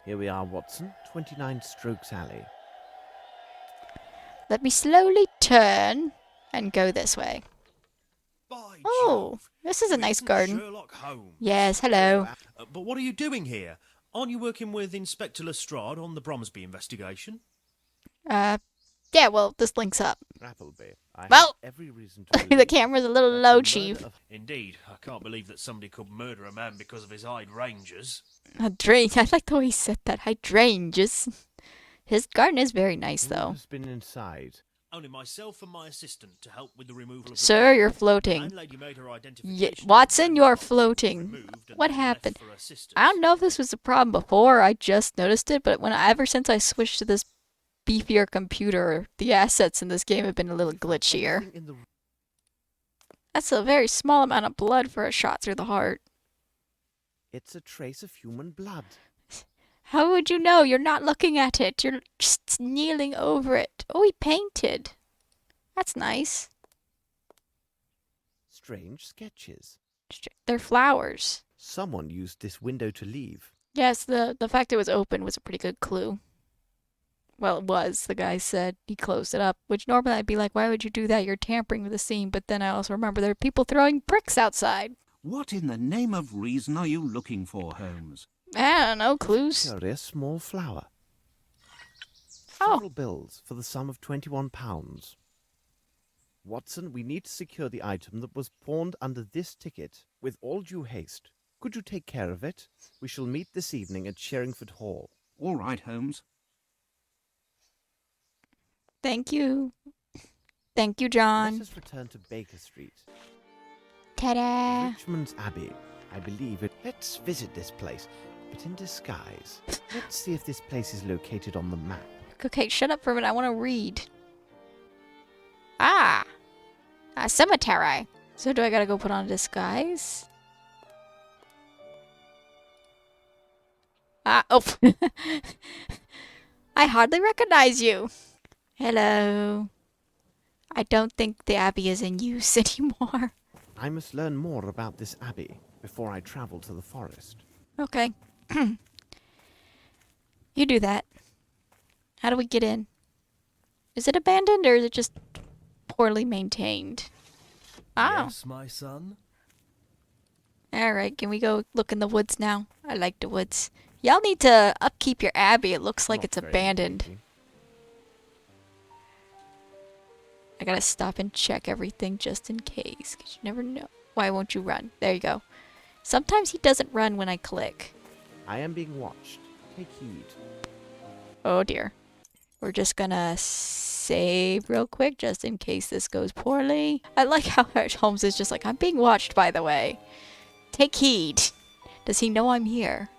Here we are, Watson. 29 Strokes Alley. Let me slowly turn and go this way. By Oh, Jove, this is a you nice isn't garden. Sherlock Holmes. Yes, hello. But what are you doing here? Aren't you working with Inspector Lestrade on the Bromsby investigation? Yeah, well, this links up. Appleby. I Well, have every reason to the believe camera's a little that low, the Chief. murder of- Indeed, I can't believe that somebody could murder a man because of his hydrangeas. Hydrangea. I like the way he said that. Hydrangeas. His garden is very nice, Who though. has been inside? Only myself and my assistant to help with the removal of the Sir, body. you're The floating. landlady made her identification. Watson, and you're the box was floating. removed and What then left happened? for assistance. I don't know if this was a problem before. I just noticed it, but ever since I switched to this beefier computer, the assets in this game have been a little glitchier. Anything in the- That's a very small amount of blood for a shot through the heart. It's a trace of human blood. How would you know? You're not looking at it. You're just kneeling over it. Oh, he painted. That's nice. Strange sketches. They're flowers. Someone used this window to leave. Yes, the fact it was open was a pretty good clue. Well, it was. The guy said he closed it up, which normally I'd be like, why would you do that? You're tampering with the scene. But then I also remember there are people throwing bricks outside. What in the name of reason are you looking for, Holmes? I don't know, clues. Curious small flower. Oh. Several bills for the sum of £21. Watson, we need to secure the item that was pawned under this ticket with all due haste. Could you take care of it? We shall meet this evening at Sherringford Hall. All right, Holmes. Thank you. Thank you, John. Let us return to Baker Street. Ta-da. Richmond's Abbey. I believe it. Let's visit this place, but in disguise. Let's see if this place is located on the map. Okay, shut up for a minute. I want to read. Ah. A cemetery. So do I gotta go put on a disguise? Oh. I hardly recognize you. Hello. I don't think the abbey is in use anymore. I must learn more about this abbey before I travel to the forest. Okay. You do that. How do we get in? Is it abandoned or is it just poorly maintained? Oh. Yes, my son. Alright, can we go look in the woods now? I like the woods. Y'all need to upkeep your abbey. It looks like Not it's very abandoned. engaging. I gotta stop and check everything just in case, because you never know. Why won't you run? There you go. Sometimes he doesn't run when I click. I am being watched. Take heed. Oh dear. We're just gonna save real quick just in case this goes poorly. I like how Holmes is just like, I'm being watched, by the way. Take heed. Does he know I'm here?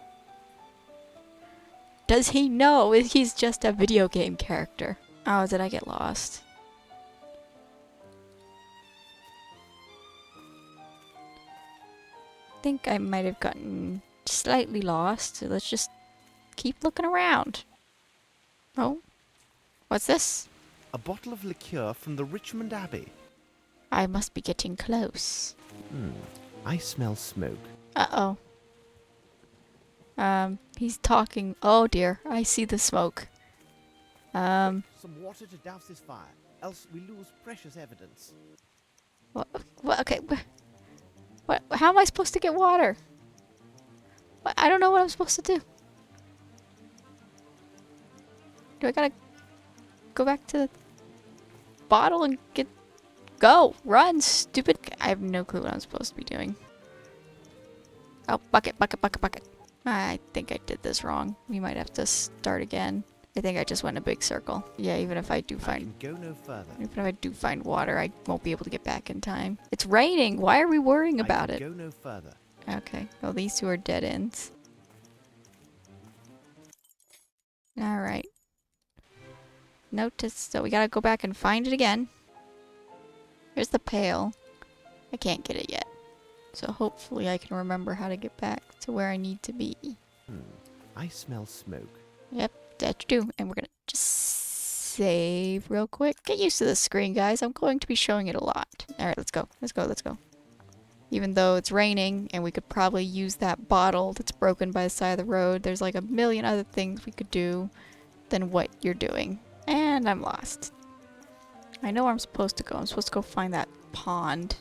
Does he know he's just a video game character? Oh, did I get lost? I think I might have gotten slightly lost, so let's just keep looking around. Oh, what's this? A bottle of liqueur from the Richmond Abbey. I must be getting close. I smell smoke. Uh-oh. He's talking. Oh dear, I see the smoke. Some water to douse this fire, else we lose precious evidence. What, okay, what, how am I supposed to get water? What, I don't know what I'm supposed to do. Do I gotta go back to the bottle and go, run, stupid. I have no clue what I'm supposed to be doing. Oh, bucket, bucket, bucket, bucket. I think I did this wrong. We might have to start again. I think I just went in a big circle. Yeah, even if I do I find can go no further. even if I do find water, I won't be able to get back in time. It's raining. Why are we worrying about I it? can go no further. Okay. Well, these two are dead ends. Alright. Notice, so we gotta go back and find it again. Here's the pail. I can't get it yet. So hopefully I can remember how to get back to where I need to be. I smell smoke. Yep, that you do. And we're gonna just save real quick. Get used to the screen, guys. I'm going to be showing it a lot. Alright, let's go. Let's go, let's go. Even though it's raining and we could probably use that bottle that's broken by the side of the road, there's like a million other things we could do than what you're doing. And I'm lost. I know where I'm supposed to go. I'm supposed to go find that pond.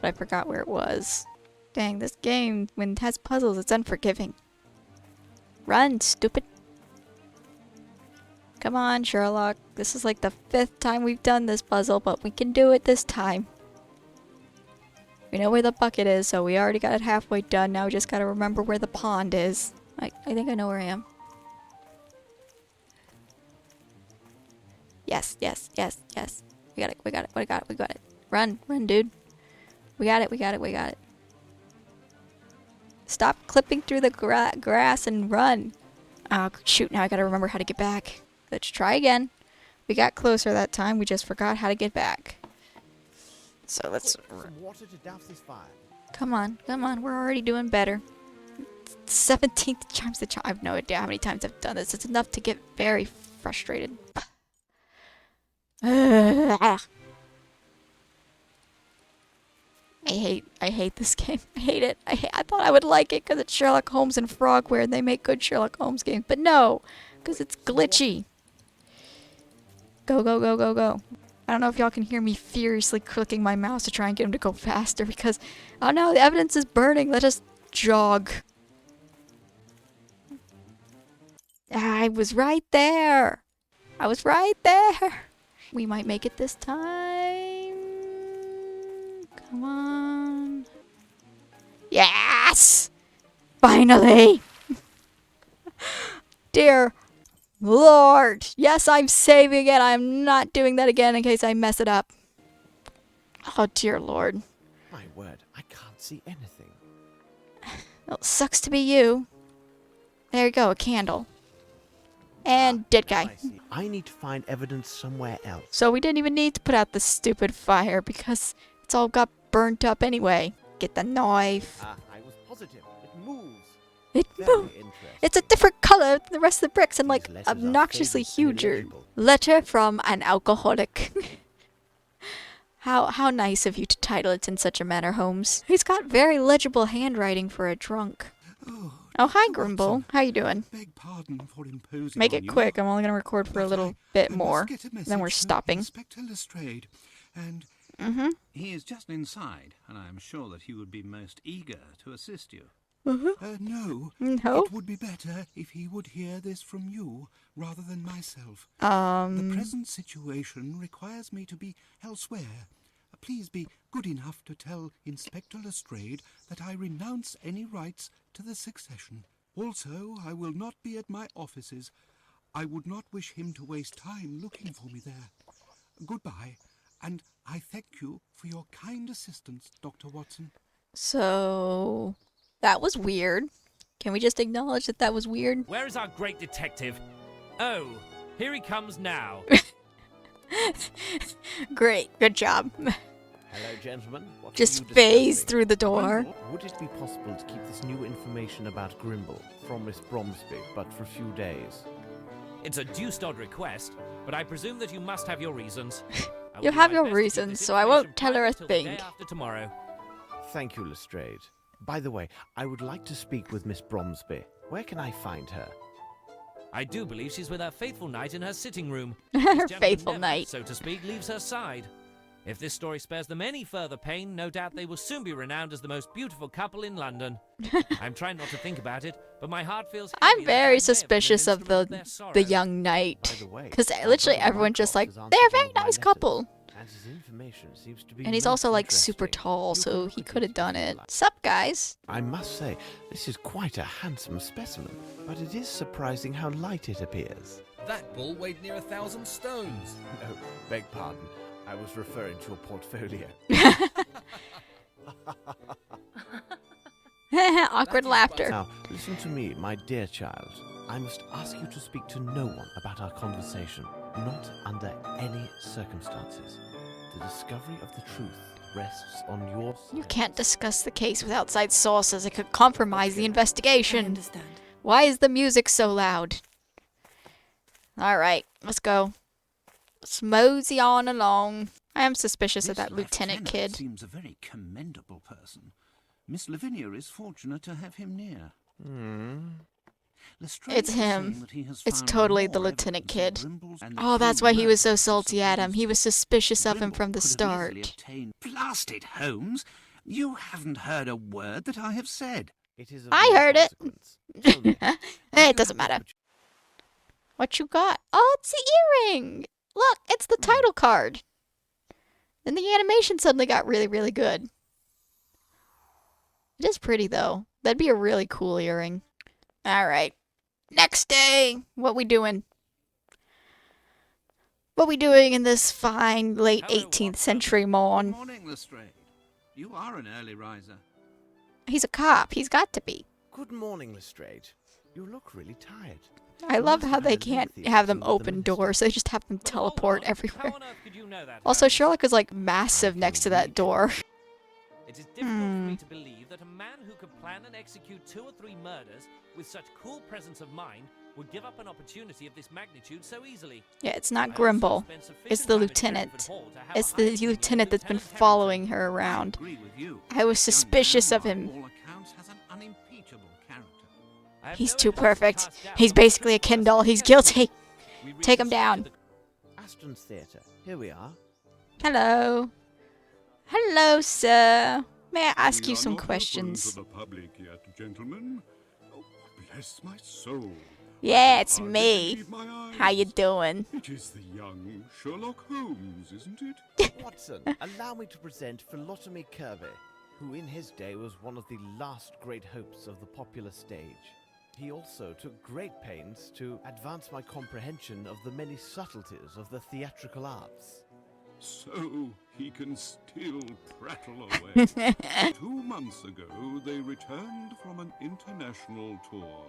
But I forgot where it was. Dang, this game, when it has puzzles, it's unforgiving. Run, stupid. Come on, Sherlock. This is like the 5th time we've done this puzzle, but we can do it this time. We know where the bucket is, so we already got it halfway done. Now we just gotta remember where the pond is. I think I know where I am. Yes, yes, yes, yes. We got it, we got it, we got it, we got it. Run, run, dude. We got it, we got it, we got it. Stop clipping through the grass and run. Oh, shoot, now I gotta remember how to get back. Let's try again. We got closer that time, we just forgot how to get back. So let's... Some water to douse this fire. Come on, we're already doing better. 17th time's the charm. I have no idea how many times I've done this. It's enough to get very frustrated. I hate this game. I hate it. I thought I would like it because it's Sherlock Holmes and Frogware and they make good Sherlock Holmes games. But no, because it's glitchy. Go, go, go, go, go. I don't know if y'all can hear me furiously clicking my mouse to try and get him to go faster because, oh no, the evidence is burning. Let us jog. I was right there. I was right there. We might make it this time. Come on. Yes! Finally! Dear Lord. Yes, I'm saving it. I'm not doing that again in case I mess it up. Oh, dear Lord. My word, I can't see anything. Well, it sucks to be you. There you go, a candle. And dead guy. I see. I need to find evidence somewhere else. So we didn't even need to put out the stupid fire because it's all got burnt up anyway. Get the knife. I was positive. It moves. It Very moved. interesting. It's a different color than the rest of the bricks and like These letters are obnoxiously faded and huger. illegible. Letter from an alcoholic. How nice of you to title it in such a manner, Holmes. He's got very legible handwriting for a drunk. Oh, hi, Grimble. How you doing? Beg pardon for imposing Make on it you, quick. I'm only going to record for a but little bit I more. must get a Then we're message to stopping. Inspector Lestrade, and He is just inside, and I am sure that he would be most eager to assist you. no, No? it would be better if he would hear this from you rather than myself. The Um, present situation requires me to be elsewhere. Please be good enough to tell Inspector Lestrade that I renounce any rights to the succession. Also, I will not be at my offices. I would not wish him to waste time looking for me there. Goodbye, and I thank you for your kind assistance, Dr. Watson. so that was weird. Can we just acknowledge that that was weird? Where is our great detective? Oh, here he comes now. Great. Good job. Hello, gentlemen. What are Just you phase discussing? through the door. Would it be possible to keep this new information about Grimble from Miss Bromsby, but for a few days? It's a deuced odd request, but I presume that you must have your reasons. I will You do have my your best to keep reasons, this so I won't information tell her a private till the thing. day after tomorrow. Thank you, Lestrade. By the way, I would like to speak with Miss Bromsby. Where can I find her? I do believe she's with her faithful knight in her sitting room. Her This gentleman faithful never, knight. so to speak, leaves her side. If this story spares them any further pain, no doubt they will soon be renowned as the most beautiful couple in London. I'm trying not to think about it, but my heart feels heavy I'm that I may very have been an suspicious of instrument their sorrow. the young By knight. the way, Because our literally brother everyone's just like, Mycroft has they're a answered very one of my nice letters, couple. and his information seems to be And he's most also like super interesting. tall, You so can he look could have into done if you it. like. Sup, guys? I must say, this is quite a handsome specimen, but it is surprising how light it appears. That bull weighed near 1,000 stones. No, beg pardon. I was referring to your portfolio. Awkward laughter. Now, listen to me, my dear child. I must ask you to speak to no one about our conversation, not under any circumstances. The discovery of the truth rests on your side. You can't discuss the case with outside sources. It could compromise the I investigation. understand. Why is the music so loud? Alright, let's go. Let's mosey on along. I am suspicious of This that lieutenant kid. seems a very commendable person. Miss Lavinia is fortunate to have him near. Lestrade It's is him. saying that he has It's found totally the more lieutenant evidence kid. of Brimble's and the Oh, that's true why he was so murder of salty at him. He supposed was suspicious of him Brimble from the could have start. easily obtained- Blasted, Holmes! You haven't heard a word that I have said. It is of I no heard it. consequence. Tell me, It doesn't matter. What you got? Oh, it's the earring! Look, it's the title card. And the animation suddenly got really, really good. It is pretty, though. That'd be a really cool earring. Alright. Next day! What we doing? What we doing in this fine late Hello, 18th Watson. century Good morn? morning, Lestrade. You are an early riser. He's a cop. He's got to be. Good morning, Lestrade. You look really tired. I You love must how have they had a can't lengthy have them interview with the open minister. doors. They just have them But hold teleport on, everywhere. How on earth could you know that, Also, Holmes? Sherlock is like massive next to that door. It is difficult for me to believe that a man who could plan and execute 2 or 3 murders with such cool presence of mind would give up an opportunity of this magnitude so easily. Yeah, it's I not also Grimble. spent sufficient It's the time at lieutenant. Sherlock Hall to have It's a the high opinion of lieutenant that's been Lieutenant following Harrington. her around. I agree with you. I was Young suspicious man, of him. by all accounts, has an unimpeachable character. I have He's no too evidence to perfect. cast doubt He's on the basically a truthfulness Ken doll. of his He's guilty. testimony. We Take him reproceed down. to the- Aston's Theatre. Here we are. Hello. Hello, sir. May I ask We you are some not open questions? to the public yet, gentlemen. Oh, bless my soul. Yeah, I it's hardly me. believe my eyes. How you doing? It is the young Sherlock Holmes, isn't it? Watson, allow me to present Philotomy Kirby, who in his day was one of the last great hopes of the popular stage. He also took great pains to advance my comprehension of the many subtleties of the theatrical arts. So he can still prattle away. 2 months ago, they returned from an international tour.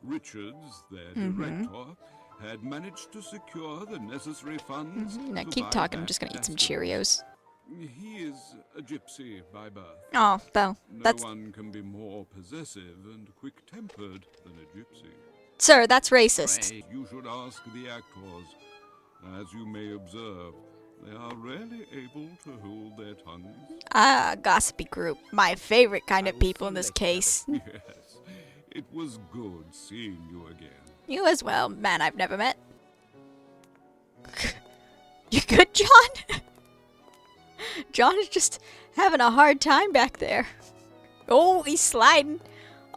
Richards, their director, had managed to secure the necessary funds. Now to keep buy talking. I'm back just gonna eat some Aston. Cheerios. He is a gypsy by birth. Oh, well, No that's... one can be more possessive and quick-tempered than a gypsy. Sir, that's racist. Right. You should ask the actors. As you may observe, they are rarely able to hold their tongues. Ah, gossipy group. My favorite kind I of will people see in you this later, case. Yes, it was good seeing you again. You as well, man I've never met. You good, John? John is just having a hard time back there. Oh, he's sliding.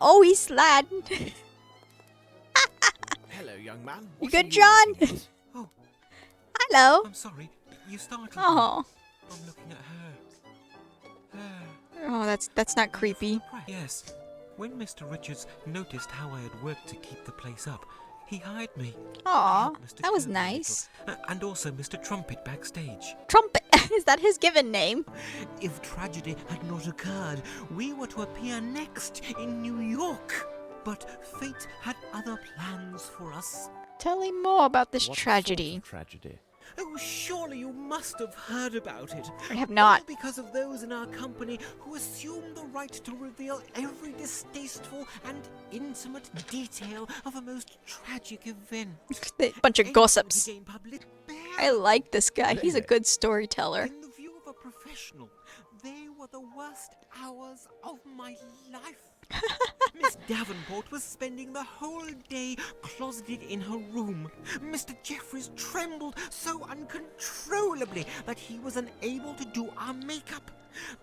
Oh, he's sliding. Hello, young man. You What good, are John? looking at? Oh, Hello. I'm sorry. You startled me. Oh, I'm looking at her. oh, that's not creepy. Yes. When Mr. Richards noticed how I had worked to keep the place up, he hired me. Aw, Helped Mr. that was Kirby a little. nice. And also Mr. Trumpet backstage. Trumpet. Is that his given name? If tragedy had not occurred, we were to appear next in New York. But fate had other plans for us. Tell me more about this What sort of tragedy. tragedy? Oh, surely you must have heard about it. I have not. All because of those in our company who assumed the right to reveal every distasteful and intimate detail of a most tragic event. Bunch of Anything gossips. to gain public I like this guy. He's a good storyteller. In the view of a professional, they were the worst hours of my life. Miss Davenport was spending the whole day closeted in her room. Mr. Jeffries trembled so uncontrollably that he was unable to do our makeup.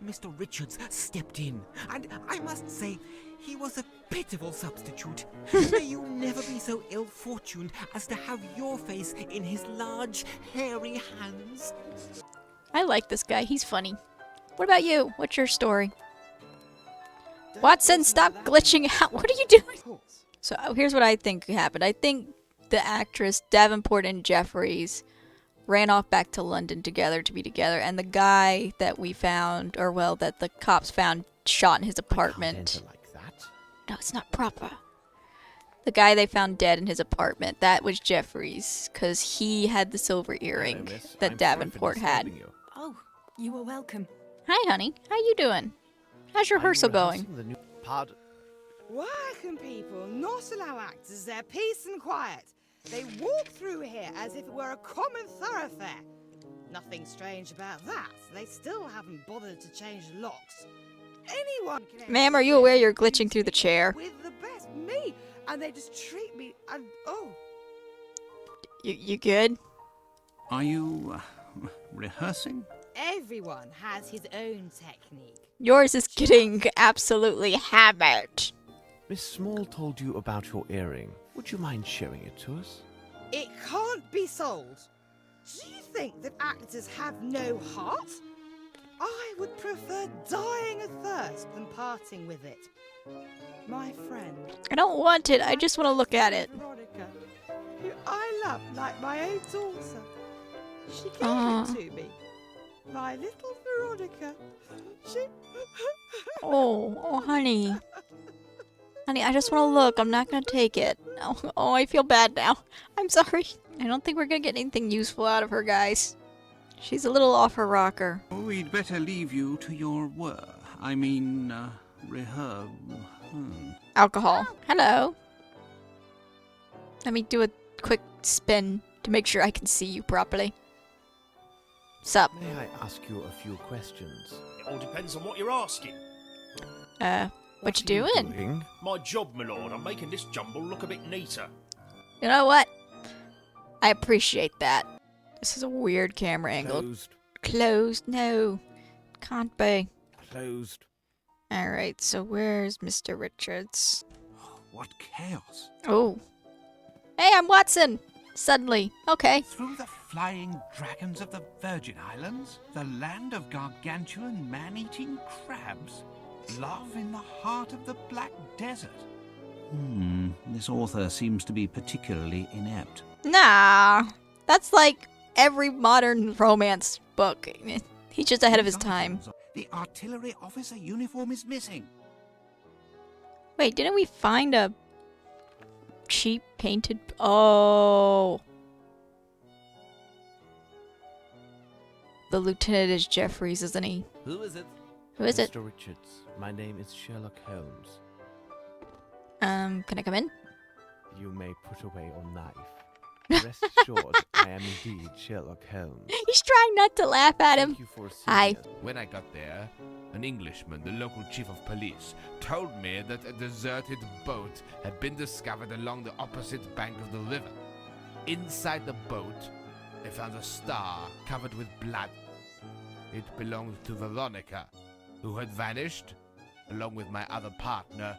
Mr. Richards stepped in, and I must say, he was a pitiful substitute. May you never be so ill-fortuned as to have your face in his large, hairy hands. I like this guy. He's funny. What about you? What's your story? Watson, stop glitching out. What are you doing? So here's what I think happened. I think the actress Davenport and Jeffries ran off back to London together to be together, and the guy that we found, or well, that the cops found shot in his Can't apartment. enter like that. No, it's not proper. The guy they found dead in his apartment, that was Jeffries, because he had the silver earring Hello, miss. that I'm sorry for Davenport had. disturbing you. Oh, you are welcome. Hi, honey. How you doing? How's your Are you rehearsal going? rehearsing the new part? Why can people not allow actors their peace and quiet? They walk through here as if it were a common thoroughfare. Nothing strange about that. They still haven't bothered to change the locks. Anyone can. Ma'am, are you aware you're glitching through the chair? With the best me, and they just treat me and oh. You good? Are you rehearsing? Everyone has his own technique. Yours is getting absolutely hammered. Miss Small told you about your earring. Would you mind showing it to us? It can't be sold. Do you think that actors have no heart? I would prefer dying of thirst than parting with it. My friend. I don't want it. I just want to look at it. Veronica, who I love like my own daughter. She gave it to me. My little Veronica. She... Oh, honey. Honey, I just want to look. I'm not going to take it. Oh, I feel bad now. I'm sorry. I don't think we're going to get anything useful out of her, guys. She's a little off her rocker. We'd better leave you to your Alcohol. Hello. Let me do a quick spin to make sure I can see you properly. Sup? May I ask you a few questions? It all depends on what you're asking. What you doing? My job, my lord. I'm making this jumble look a bit neater. You know what? I appreciate that. This is a weird camera angle. Closed. Closed? No. Can't be. Closed. Alright, so where's Mr. Richards? What chaos! Oh. Hey, I'm Watson! Suddenly. Okay. Through the flying dragons of the Virgin Islands, the land of gargantuan man-eating crabs, love in the heart of the Black Desert. This author seems to be particularly inept. Nah. That's like every modern romance book. He's just ahead of his time. The artillery officer uniform is missing. Wait, didn't we find a cheap painted... Oh. The lieutenant is Jeffries, isn't he? Who is it? Who is it? Mr. Richards, my name is Sherlock Holmes. Can I come in? You may put away your knife. Rest assured, I am indeed Sherlock Holmes. He's trying not to laugh at him. Thank you for Hi. seeing us. When I got there, an Englishman, the local chief of police, told me that a deserted boat had been discovered along the opposite bank of the river. Inside the boat, they found a star covered with blood. It belonged to Veronica, who had vanished, along with my other partner,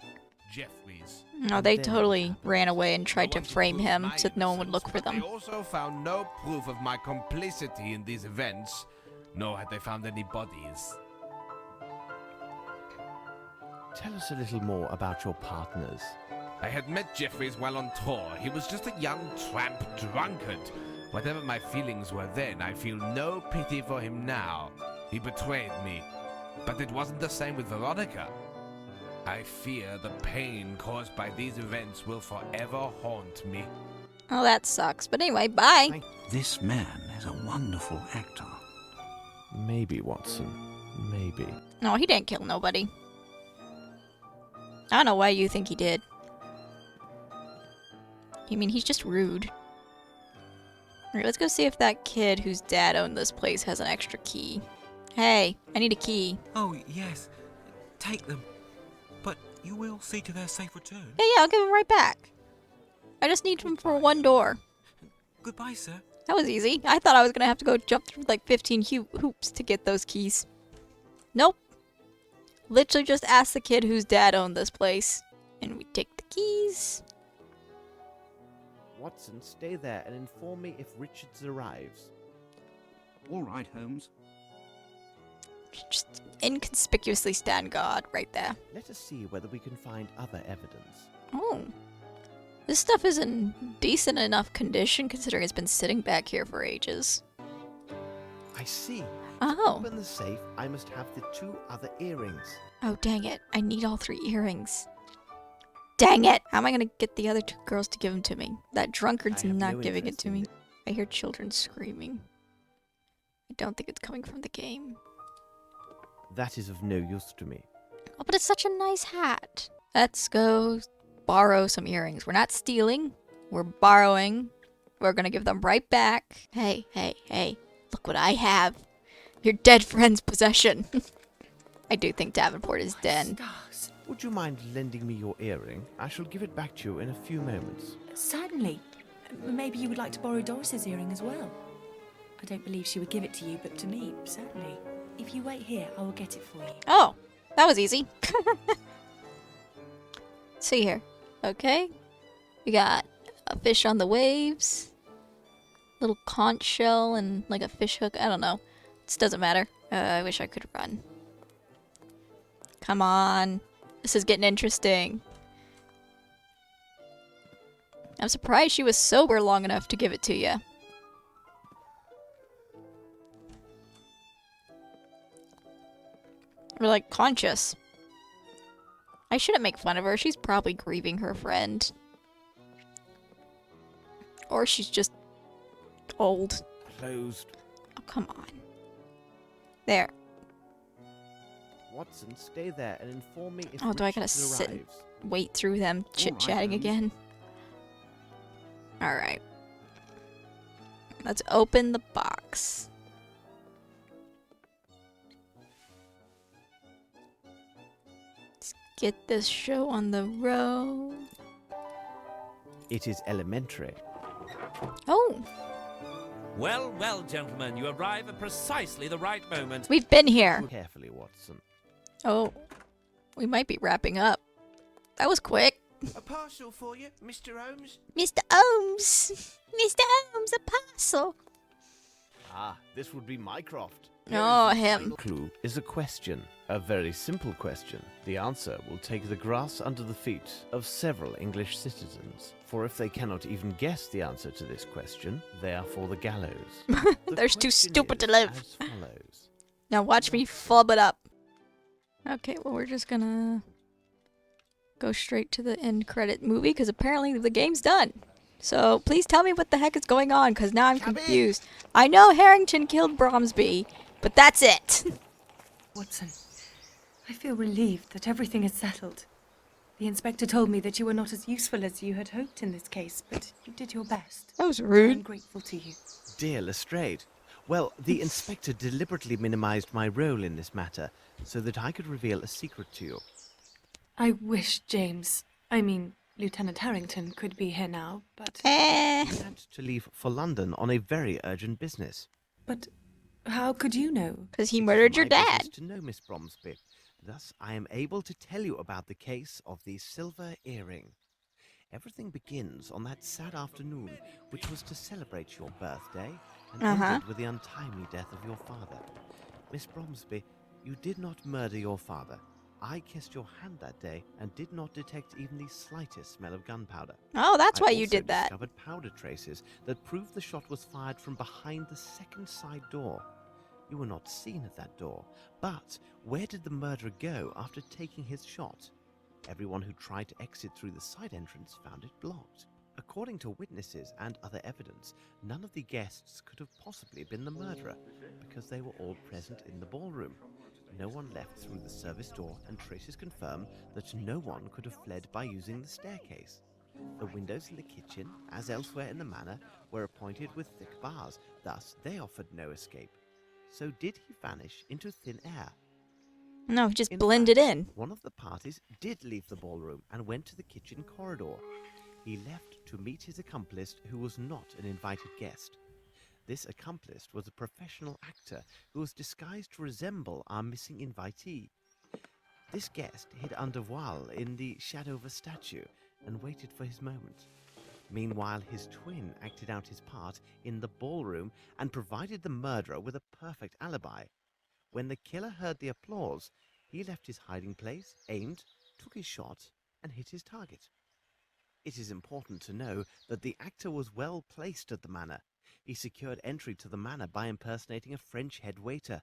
Jeffries. No, they totally ran away and tried to frame him so that no one would look for them. They also found no proof of my complicity in these events, nor had they found any bodies. Tell us a little more about your partners. I had met Jeffries while on tour. He was just a young tramp drunkard. Whatever my feelings were then, I feel no pity for him now. He betrayed me. But it wasn't the same with Veronica. I fear the pain caused by these events will forever haunt me. Oh, that sucks. But anyway, bye. This man is a wonderful actor. Maybe, Watson. Maybe. No, he didn't kill nobody. I don't know why you think he did. I mean, he's just rude. Alright, let's go see if that kid whose dad owned this place has an extra key. Hey, I need a key. Oh, yes. Take them. But you will see to their safe return. Yeah, I'll give him right back. I just need him for one door. Goodbye, sir. That was easy. I thought I was gonna have to go jump through like 15 hoops to get those keys. Nope. Literally just ask the kid whose dad owned this place. And we take the keys. Watson, stay there and inform me if Richards arrives. All right, Holmes. Just inconspicuously stand guard right there. Let us see whether we can find other evidence. Oh. This stuff is in decent enough condition considering it's been sitting back here for ages. I see. Oh. To open the safe, I must have the 2 other earrings. Oh, dang it. I need all 3 earrings. Dang it! How am I gonna get the other 2 girls to give them to me? That drunkard's I have not no giving it interest to in me. it. I hear children screaming. I don't think it's coming from the game. That is of no use to me. Oh, but it's such a nice hat. Let's go borrow some earrings. We're not stealing. We're borrowing. We're gonna give them right back. Hey, hey, hey. Look what I have. Your dead friend's possession. I do think Davenport is dead. Stars. Would you mind lending me your earring? I shall give it back to you in a few moments. Certainly. Maybe you would like to borrow Doris's earring as well. I don't believe she would give it to you, but to me, certainly. If you wait here, I will get it for you. Oh, that was easy. See here. Okay. We got a fish on the waves. Little conch shell and like a fish hook. I don't know. This doesn't matter. I wish I could run. Come on. This is getting interesting. I'm surprised she was sober long enough to give it to you. Or like conscious. I shouldn't make fun of her. She's probably grieving her friend. Or she's just old. Closed. Oh, come on. There. Watson, stay there and inform me if Oh, do I gotta Richardson sit and arrives. wait through them chit-chatting Holmes. again? Alright. Let's open the box. Let's get this show on the road. It is elementary. Oh, Well, well, gentlemen, you arrive at precisely the right moment. we've been here. Carefully, Watson. Oh, we might be wrapping up. That was quick. A parcel for you, Mr. Holmes. Mr. Holmes! Mr. Holmes, a parcel! Ah, this would be Mycroft. Oh, him. Clue is a question. A very simple question. The answer will take the grass under the feet of several English citizens. For if they cannot even guess the answer to this question, they are for the gallows. The They're too question stupid to is live. as follows. Now watch me flub it up. Okay, well, we're just gonna go straight to the end credit movie because apparently the game's done. So please tell me what the heck is going on because now I'm confused. I know Harrington killed Bromsby, but that's it. Watson, I feel relieved that everything is settled. The inspector told me that you were not as useful as you had hoped in this case, but you did your best. That was I'm rude. grateful to you. Dear Lestrade, well, the inspector deliberately minimized my role in this matter so that I could reveal a secret to you. I wish Lieutenant Harrington could be here now, but... He had to leave for London on a very urgent business. But how could you know? Because he It is murdered your my dad. business to know, Miss Bromsby. Thus, I am able to tell you about the case of the silver earring. Everything begins on that sad afternoon, which was to celebrate your birthday, and ended with the untimely death of your father. Miss Bromsby, you did not murder your father. I kissed your hand that day and did not detect even the slightest smell of gunpowder. Oh, that's I why you also did that. discovered powder traces that proved the shot was fired from behind the second side door. You were not seen at that door, but where did the murderer go after taking his shot? Everyone who tried to exit through the side entrance found it blocked. According to witnesses and other evidence, none of the guests could have possibly been the murderer because they were all present in the ballroom. No one left through the service door, and traces confirm that no one could have fled by using the staircase. The windows in the kitchen, as elsewhere in the manor, were appointed with thick bars, thus they offered no escape. So did he vanish into thin air? No, he just In blended fact, in. One of the parties did leave the ballroom and went to the kitchen corridor. He left to meet his accomplice, who was not an invited guest. This accomplice was a professional actor who was disguised to resemble our missing invitee. This guest hid under voile in the shadow of a statue and waited for his moment. Meanwhile, his twin acted out his part in the ballroom and provided the murderer with a perfect alibi. When the killer heard the applause, he left his hiding place, aimed, took his shot, and hit his target. It is important to know that the actor was well placed at the manor. He secured entry to the manor by impersonating a French head waiter.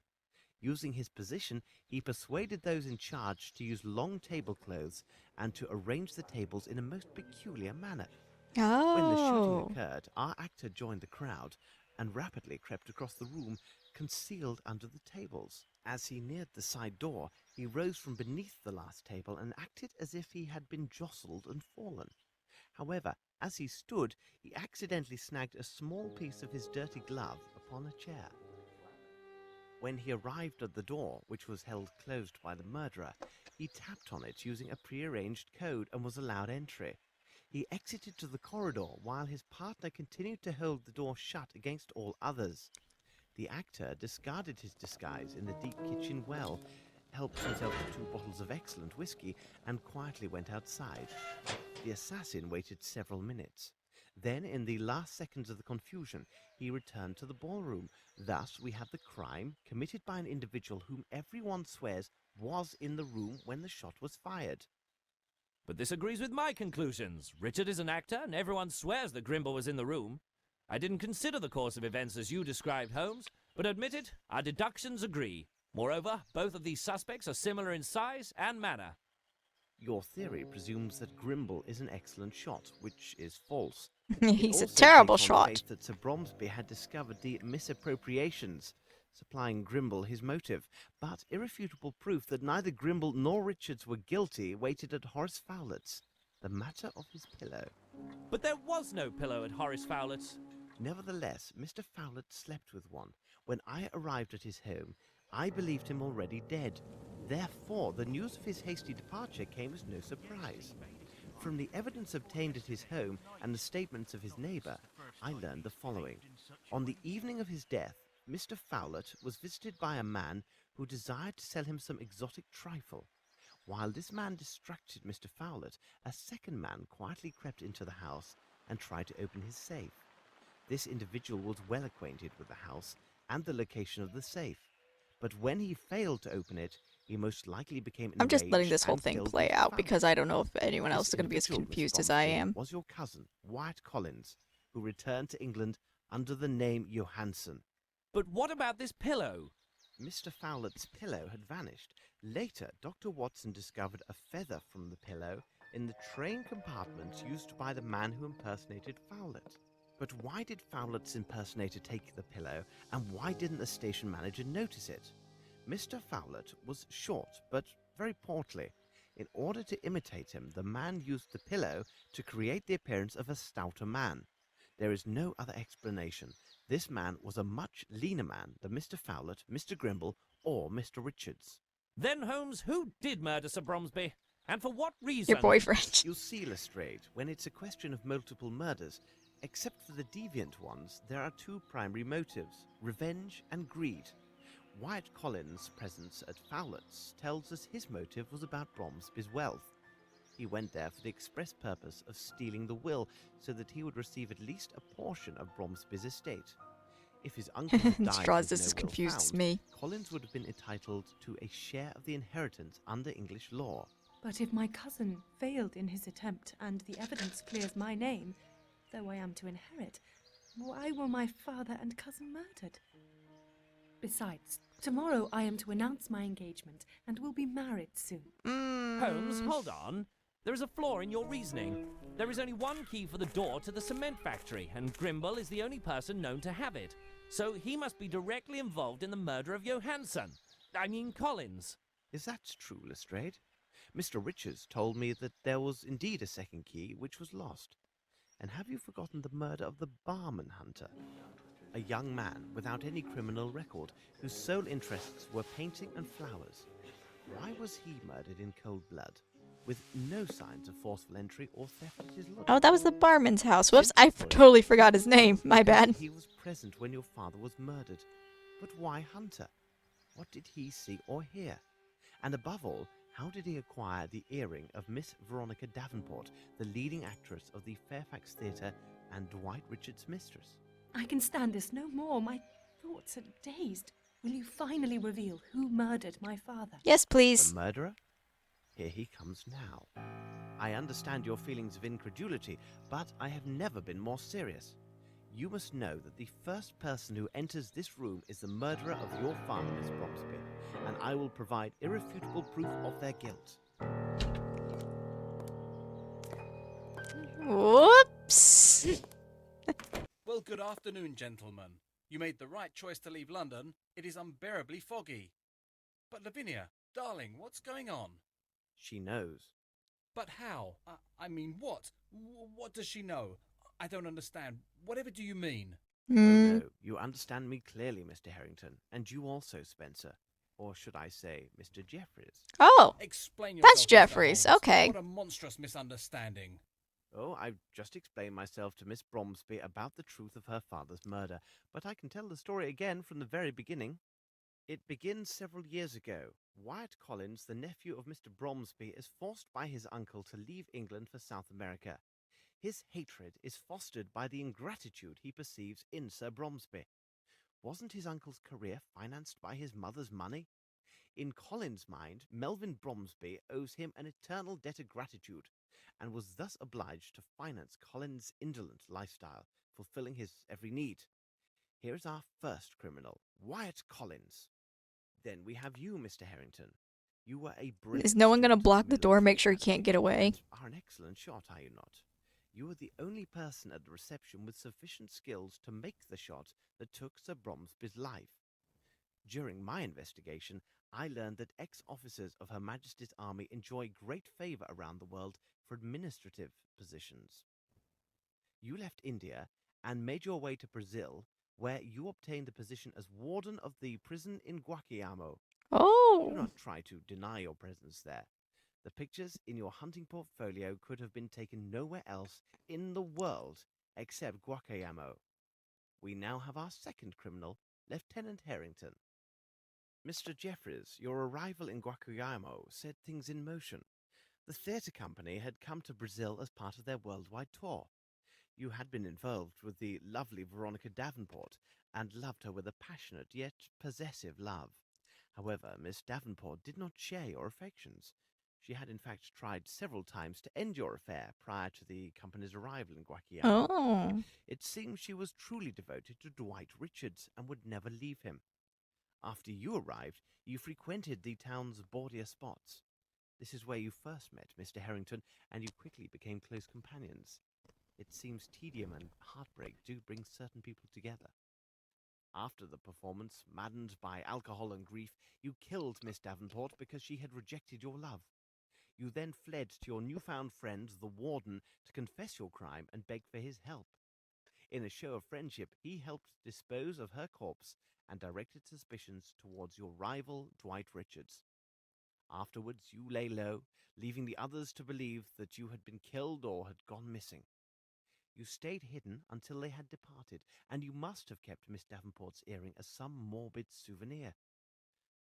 Using his position, he persuaded those in charge to use long tablecloths and to arrange the tables in a most peculiar manner. When the shooting occurred, our actor joined the crowd and rapidly crept across the room, concealed under the tables. As he neared the side door, he rose from beneath the last table and acted as if he had been jostled and fallen. However, as he stood, he accidentally snagged a small piece of his dirty glove upon a chair. When he arrived at the door, which was held closed by the murderer, he tapped on it using a prearranged code and was allowed entry. He exited to the corridor while his partner continued to hold the door shut against all others. The actor discarded his disguise in the deep kitchen well, helped himself to 2 bottles of excellent whiskey, and quietly went outside. The assassin waited several minutes. Then, in the last seconds of the confusion, he returned to the ballroom. Thus, we have the crime committed by an individual whom everyone swears was in the room when the shot was fired. But this agrees with my conclusions. Richard is an actor, and everyone swears that Grimble was in the room. I didn't consider the course of events as you described, Holmes, but admit it, our deductions agree. Moreover, both of these suspects are similar in size and manner. Your theory presumes that Grimble is an excellent shot, which is false. He's a also terrible takes on shot. faith that Sir Bromsby had discovered the misappropriations, supplying Grimble his motive, but irrefutable proof that neither Grimble nor Richards were guilty waited at Horace Fowlett's, the matter of his pillow. But there was no pillow at Horace Fowlett's. Nevertheless, Mr. Fowlett slept with one. When I arrived at his home, I believed him already dead. Therefore, the news of his hasty departure came as no surprise. From the evidence obtained at his home and the statements of his neighbour, I learned the following. On the evening of his death, Mr. Fowlett was visited by a man who desired to sell him some exotic trifle. While this man distracted Mr. Fowlett, a second man quietly crept into the house and tried to open his safe. This individual was well acquainted with the house and the location of the safe, but when he failed to open it, he most likely became I'm just letting enraged this whole and thing killed play Mr. out Fowlett. because I don't know if anyone This else is going to be as individual, Miss confused as I Bromsby, am. was your cousin, Wyatt Collins, who returned to England under the name Johansson. But what about this pillow? Mr. Fowlett's pillow had vanished. Later, Dr. Watson discovered a feather from the pillow in the train compartments used by the man who impersonated Fowlett. But why did Fowlett's impersonator take the pillow, and why didn't the station manager notice it? Mr. Fowlett was short, but very portly. In order to imitate him, the man used the pillow to create the appearance of a stouter man. There is no other explanation. This man was a much leaner man than Mr. Fowlett, Mr. Grimble, or Mr. Richards. Then, Holmes, who did murder Sir Bromsby? And for what reason? Your boyfriend. You'll see, Lestrade, when it's a question of multiple murders, except for the deviant ones, there are 2 primary motives, revenge and greed. Wyatt Collins' presence at Fowlett's tells us his motive was about Bromsby's wealth. He went there for the express purpose of stealing the will so that he would receive at least a portion of Bromsby's estate. If his uncle had died Straws, with this no is will confused as found, me. Collins would have been entitled to a share of the inheritance under English law. But if my cousin failed in his attempt and the evidence clears my name, though I am to inherit, why were my father and cousin murdered? Besides, tomorrow I am to announce my engagement and will be married soon. Holmes, hold on. There is a flaw in your reasoning. There is only one key for the door to the cement factory, and Grimble is the only person known to have it. So he must be directly involved in the murder of Collins. Is that true, Lestrade? Mr. Richards told me that there was indeed a second key which was lost. And have you forgotten the murder of the barman hunter? A young man without any criminal record, whose sole interests were painting and flowers. Why was he murdered in cold blood, with no signs of forceful entry or theft at his lodging? Oh, that was the barman's house. Whoops, I totally forgot his name. My bad. He was present when your father was murdered. But why Hunter? What did he see or hear? And above all, how did he acquire the earring of Miss Veronica Davenport, the leading actress of the Fairfax Theatre and Dwight Richards' mistress? I can stand this no more. My thoughts are dazed. Will you finally reveal who murdered my father? Yes, please. The murderer? Here he comes now. I understand your feelings of incredulity, but I have never been more serious. You must know that the first person who enters this room is the murderer of your father, Miss Bromsby, and I will provide irrefutable proof of their guilt. Whoops. Well, good afternoon, gentlemen. You made the right choice to leave London. It is unbearably foggy. But Lavinia, darling, what's going on? She knows. But how? I mean, what? What does she know? I don't understand. Whatever do you mean? Oh no, you understand me clearly, Mr. Harrington, and you also, Spencer. Or should I say, Mr. Jeffries? Oh, Explain that's yourself, Mr. Jeffries. Holmes. Okay. What a monstrous misunderstanding. Oh, I've just explained myself to Miss Bromsby about the truth of her father's murder, but I can tell the story again from the very beginning. It begins several years ago. Wyatt Collins, the nephew of Mr. Bromsby, is forced by his uncle to leave England for South America. His hatred is fostered by the ingratitude he perceives in Sir Bromsby. Wasn't his uncle's career financed by his mother's money? In Collins' mind, Melvin Bromsby owes him an eternal debt of gratitude, and was thus obliged to finance Collins' indolent lifestyle, fulfilling his every need. Here is our first criminal, Wyatt Collins. Then we have you, Mr. Harrington. You were a brilliant Is no one gonna student at block the the door, military make sure he academy, can't get away? and are an excellent shot, are you not? You were the only person at the reception with sufficient skills to make the shot that took Sir Bromsby's life. During my investigation, I learned that ex-officers of Her Majesty's Army enjoy great favor around the world for administrative positions. You left India and made your way to Brazil, where you obtained the position as warden of the prison in Guaquiamo. Oh. Do not try to deny your presence there. The pictures in your hunting portfolio could have been taken nowhere else in the world except Guaquiamo. We now have our second criminal, Lieutenant Harrington. Mr. Jeffries, your arrival in Guaquiamo set things in motion. The theatre company had come to Brazil as part of their worldwide tour. You had been involved with the lovely Veronica Davenport and loved her with a passionate yet possessive love. However, Miss Davenport did not share your affections. She had in fact tried several times to end your affair prior to the company's arrival in Guaquiamo. Oh. It seems she was truly devoted to Dwight Richards and would never leave him. After you arrived, you frequented the town's bawdier spots. This is where you first met Mr. Harrington, and you quickly became close companions. It seems tedium and heartbreak do bring certain people together. After the performance, maddened by alcohol and grief, you killed Miss Davenport because she had rejected your love. You then fled to your newfound friend, the warden, to confess your crime and beg for his help. In a show of friendship, he helped dispose of her corpse and directed suspicions towards your rival, Dwight Richards. Afterwards, you lay low, leaving the others to believe that you had been killed or had gone missing. You stayed hidden until they had departed, and you must have kept Miss Davenport's earring as some morbid souvenir.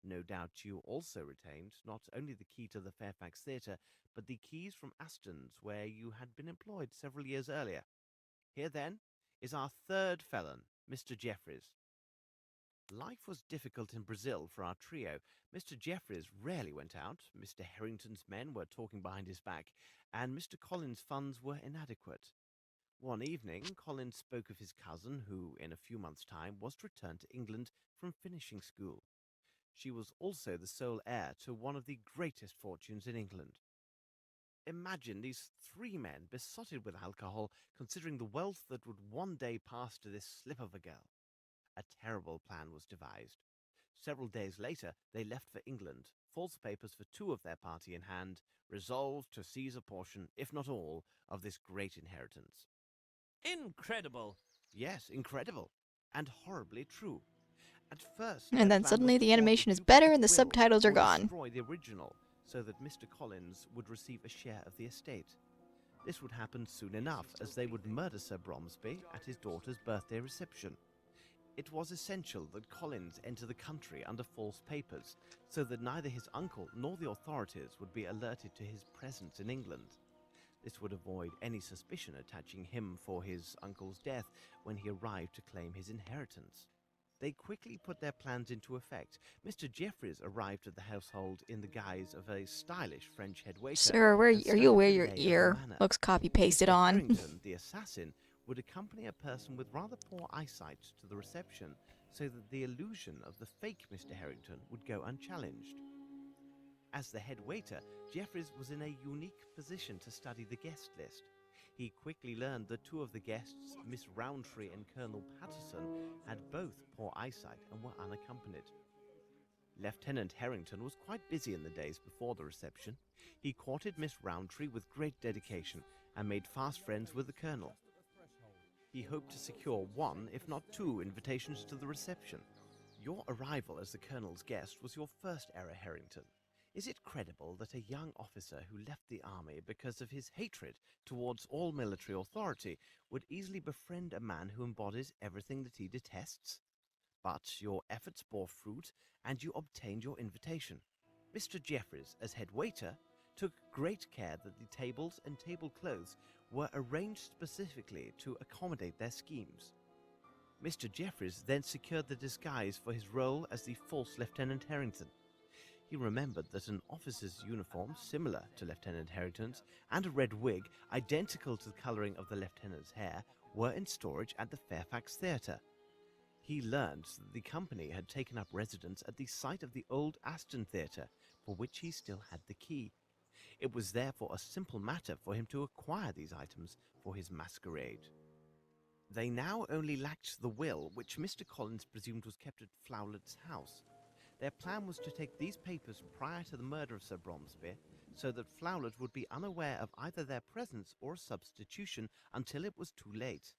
No doubt you also retained not only the key to the Fairfax Theatre, but the keys from Aston's, where you had been employed several years earlier. Here, then, is our third felon, Mr. Jeffries. Life was difficult in Brazil for our trio. Mr. Jeffries rarely went out, Mr. Harrington's men were talking behind his back, and Mr. Collins' funds were inadequate. One evening, Collins spoke of his cousin, who, in a few months' time, was to return to England from finishing school. She was also the sole heir to one of the greatest fortunes in England. Imagine these three men besotted with alcohol, considering the wealth that would one day pass to this slip of a girl. A terrible plan was devised. Several days later, they left for England, false papers for two of their party in hand, resolved to seize a portion, if not all, of this great inheritance. Incredible. Yes, incredible. And horribly true. At first, And their then plan suddenly was to the forge a animation is better and the duplicate will subtitles are or gone. destroy the original, so that Mr. Collins would receive a share of the estate. This would happen soon enough, as they would murder Sir Bromsby at his daughter's birthday reception. It was essential that Collins enter the country under false papers, so that neither his uncle nor the authorities would be alerted to his presence in England. This would avoid any suspicion attaching him for his uncle's death when he arrived to claim his inheritance. They quickly put their plans into effect. Mr. Jeffries arrived at the household in the guise of a stylish French head waiter. Sir, are you aware your ear looks copy-pasted Mr. on? Harrington, the assassin, would accompany a person with rather poor eyesight to the reception, so that the illusion of the fake Mr. Harrington would go unchallenged. As the head waiter, Jeffries was in a unique position to study the guest list. He quickly learned that two of the guests, Miss Rowntree and Colonel Patterson, had both poor eyesight and were unaccompanied. Lieutenant Harrington was quite busy in the days before the reception. He courted Miss Rowntree with great dedication and made fast friends with the Colonel. He hoped to secure one, if not two, invitations to the reception. Your arrival as the Colonel's guest was your first error, Harrington. Is it credible that a young officer who left the army because of his hatred towards all military authority would easily befriend a man who embodies everything that he detests? But your efforts bore fruit, and you obtained your invitation. Mr. Jeffries, as head waiter, took great care that the tables and tablecloths were arranged specifically to accommodate their schemes. Mr. Jeffries then secured the disguise for his role as the false Lieutenant Harrington. He remembered that an officer's uniform, similar to Lieutenant Harrington's, and a red wig, identical to the colouring of the lieutenant's hair, were in storage at the Fairfax Theatre. He learned that the company had taken up residence at the site of the old Aston Theatre, for which he still had the key. It was therefore a simple matter for him to acquire these items for his masquerade. They now only lacked the will, which Mr. Collins presumed was kept at Flowlet's house. Their plan was to take these papers prior to the murder of Sir Bromsby, so that Flowlet would be unaware of either their presence or substitution until it was too late.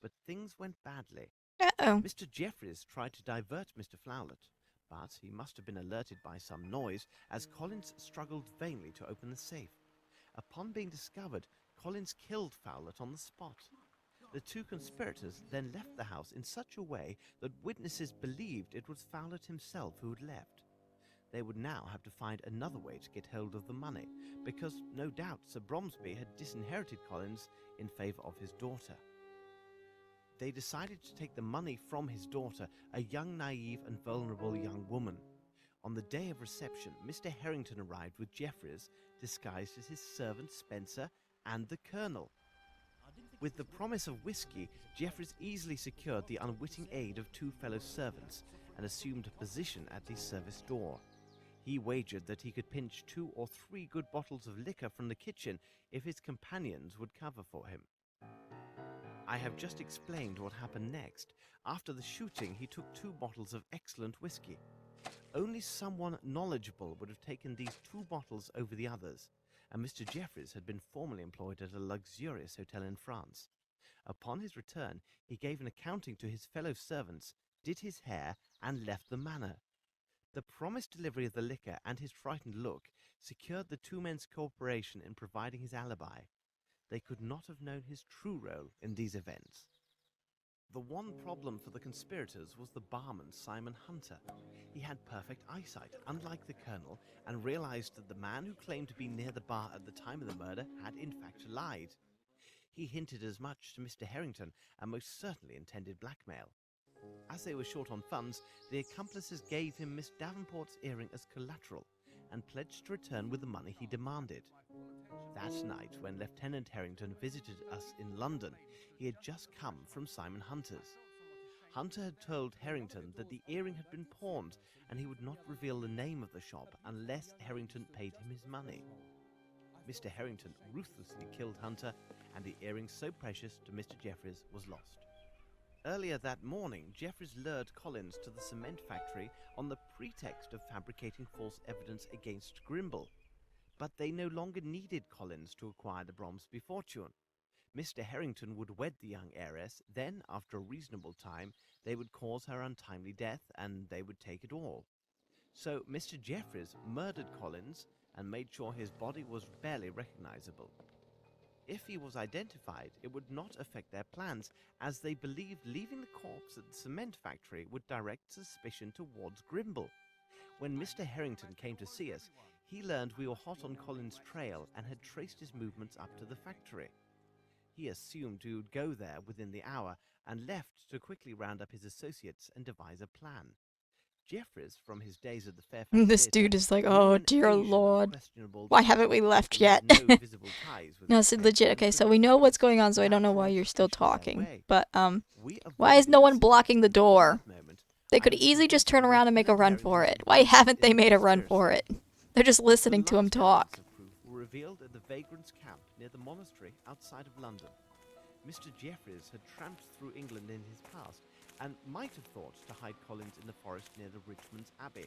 But things went badly. Uh-oh. Mr. Jeffries tried to divert Mr. Flowlet, but he must have been alerted by some noise, as Collins struggled vainly to open the safe. Upon being discovered, Collins killed Flowlet on the spot. The two conspirators then left the house in such a way that witnesses believed it was Flowlet himself who had left. They would now have to find another way to get hold of the money, because no doubt Sir Bromsby had disinherited Collins in favour of his daughter. They decided to take the money from his daughter, a young, naive and vulnerable young woman. On the day of reception, Mr. Harrington arrived with Jeffries, disguised as his servant Spencer and the Colonel. With the promise of whiskey, Jeffries easily secured the unwitting aid of two fellow servants and assumed a position at the service door. He wagered that he could pinch 2 or 3 good bottles of liquor from the kitchen if his companions would cover for him. I have just explained what happened next. After the shooting, he took 2 bottles of excellent whiskey. Only someone knowledgeable would have taken these 2 bottles over the others, and Mr. Jeffries had been formerly employed at a luxurious hotel in France. Upon his return, he gave an accounting to his fellow servants, did his hair, and left the manor. The promised delivery of the liquor and his frightened look secured the 2 men's cooperation in providing his alibi. They could not have known his true role in these events. The one problem for the conspirators was the barman, Simon Hunter. He had perfect eyesight, unlike the Colonel, and realized that the man who claimed to be near the bar at the time of the murder had in fact lied. He hinted as much to Mr. Harrington and most certainly intended blackmail. As they were short on funds, the accomplices gave him Miss Davenport's earring as collateral and pledged to return with the money he demanded. That night, when Lieutenant Harrington visited us in London, he had just come from Simon Hunter's. Hunter had told Harrington that the earring had been pawned and he would not reveal the name of the shop unless Harrington paid him his money. Mr. Harrington ruthlessly killed Hunter, and the earring so precious to Mr. Jeffries was lost. Earlier that morning, Jeffries lured Collins to the cement factory on the pretext of fabricating false evidence against Grimble. But they no longer needed Collins to acquire the Bromsby fortune. Mr. Harrington would wed the young heiress, then, after a reasonable time, they would cause her untimely death, and they would take it all. So Mr. Jeffries murdered Collins and made sure his body was barely recognizable. If he was identified, it would not affect their plans, as they believed leaving the corpse at the cement factory would direct suspicion towards Grimble. When Mr. Harrington came to see us, he learned we were hot on Collins' trail and had traced his movements up to the factory. He assumed we would go there within the hour and left to quickly round up his associates and devise a plan. Jeffries, from his days at the Fairfax This Theatre, dude is like, knew oh an dear Asian of lord. questionable Why descent haven't we left who had yet? no visible ties with No, his it's faith legit. and Okay, could so not we know what's possibly going on, so I don't know why naturally you're still suspicion their talking. way. But, We why is avoided no one this. blocking the At door? that moment, They I could was easily just convinced turn around and make a Lieutenant run for Harrington it. was Why haven't involved they in the made a run for conspiracy. it? They're just listening to him The talk. last evidence of proof were revealed at the vagrants' camp near the monastery outside of London. Mr. Jeffries had tramped through England in his past and might have thought to hide Collins in the forest near the Richmond's Abbey.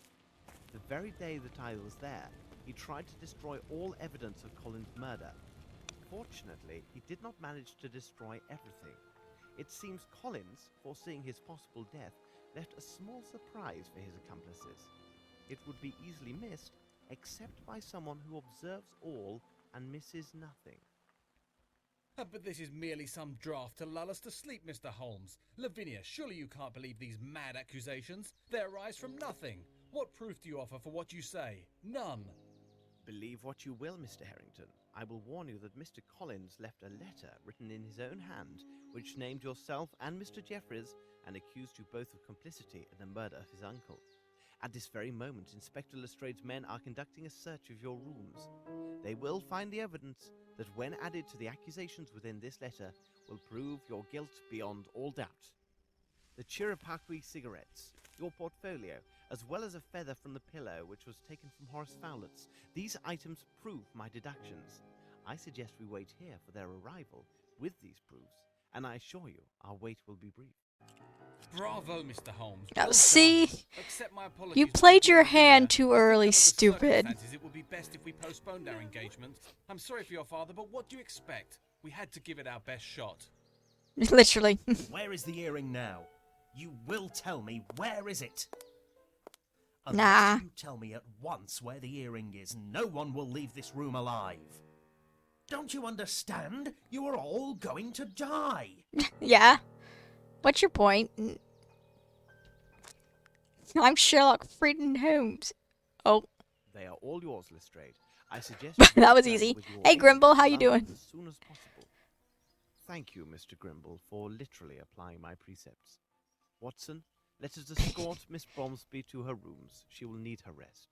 The very day that I was there, he tried to destroy all evidence of Collins' murder. Fortunately, he did not manage to destroy everything. It seems Collins, foreseeing his possible death, left a small surprise for his accomplices. It would be easily missed, except by someone who observes all and misses nothing. But this is merely some draft to lull us to sleep, Mr. Holmes. Lavinia, surely you can't believe these mad accusations? They arise from nothing. What proof do you offer for what you say? None. Believe what you will, Mr. Harrington. I will warn you that Mr. Collins left a letter written in his own hand, which named yourself and Mr. Jeffries and accused you both of complicity in the murder of his uncle. At this very moment, Inspector Lestrade's men are conducting a search of your rooms. They will find the evidence that, when added to the accusations within this letter, will prove your guilt beyond all doubt. The Chirapaqui cigarettes, your portfolio, as well as a feather from the pillow which was taken from Horace Fowlett's. These items prove my deductions. I suggest we wait here for their arrival with these proofs, and I assure you our wait will be brief. Bravo, Mr. Holmes. Now, Well see? done. Accept my apologies You for played making your you hand dinner. too I think early, under the stupid. circumstances, It would be best if we postponed our engagement. I'm sorry for your father, but what do you expect? We had to give it our best shot. Literally. Where is the earring now? You will tell me, where is it? Nah. Unless you tell me at once where the earring is, no one will leave this room alive. Don't you understand? You are all going to die. Yeah. What's your point? I'm Sherlock Freedom Holmes. Oh. They are all yours, Lestrade. I suggest That was return easy. with your Hey, agent Grimble, to how you London doing? as soon as possible. Thank you, Mr. Grimble, for literally applying my precepts. Watson, let us escort Miss Bromsby to her rooms. She will need her rest.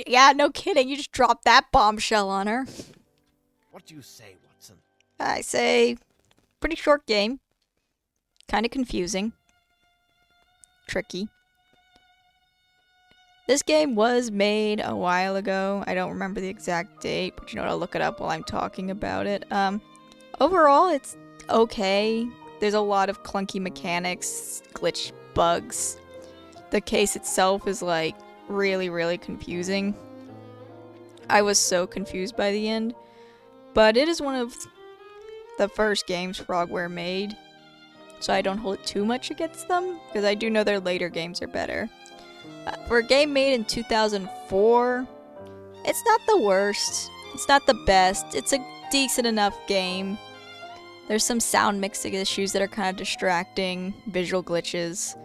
Yeah, no kidding. You just dropped that bombshell on her. What do you say, Watson? I say, pretty short game. Kind of confusing. Tricky. This game was made a while ago. I don't remember the exact date, but you know what? I'll look it up while I'm talking about it. Overall, it's okay. There's a lot of clunky mechanics, glitch bugs. The case itself is like really, really confusing. I was so confused by the end. But it is one of the first games Frogware made, so I don't hold it too much against them, because I do know their later games are better. For a game made in 2004, it's not the worst. It's not the best. It's a decent enough game. There's some sound mixing issues that are kind of distracting, visual glitches.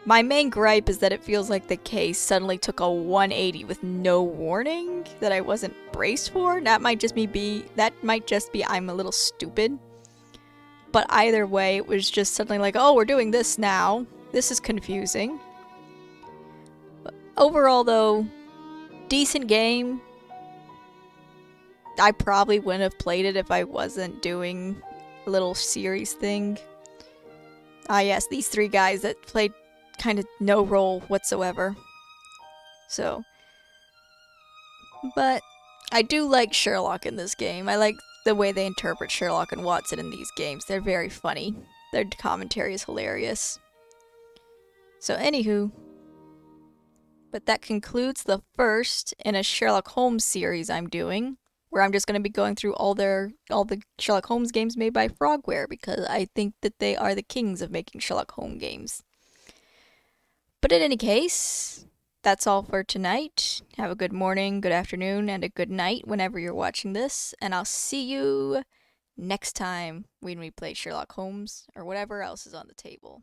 My main gripe is that it feels like the case suddenly took a 180 with no warning that I wasn't braced for. That might just be I'm a little stupid. But either way, it was just suddenly like, oh, we're doing this now. This is confusing. Overall, though, decent game. I probably wouldn't have played it if I wasn't doing a little series thing. Ah, yes, these three guys that played kind of no role whatsoever. So, but I do like Sherlock in this game. I like the way they interpret Sherlock and Watson in these games. They're very funny. Their commentary is hilarious. So, anywho, but that concludes the first in a Sherlock Holmes series I'm doing, where I'm just going to be going through all the Sherlock Holmes games made by Frogware, because I think that they are the kings of making Sherlock Holmes games. But in any case, that's all for tonight. Have a good morning, good afternoon, and a good night whenever you're watching this, and I'll see you next time when we play Sherlock Holmes or whatever else is on the table.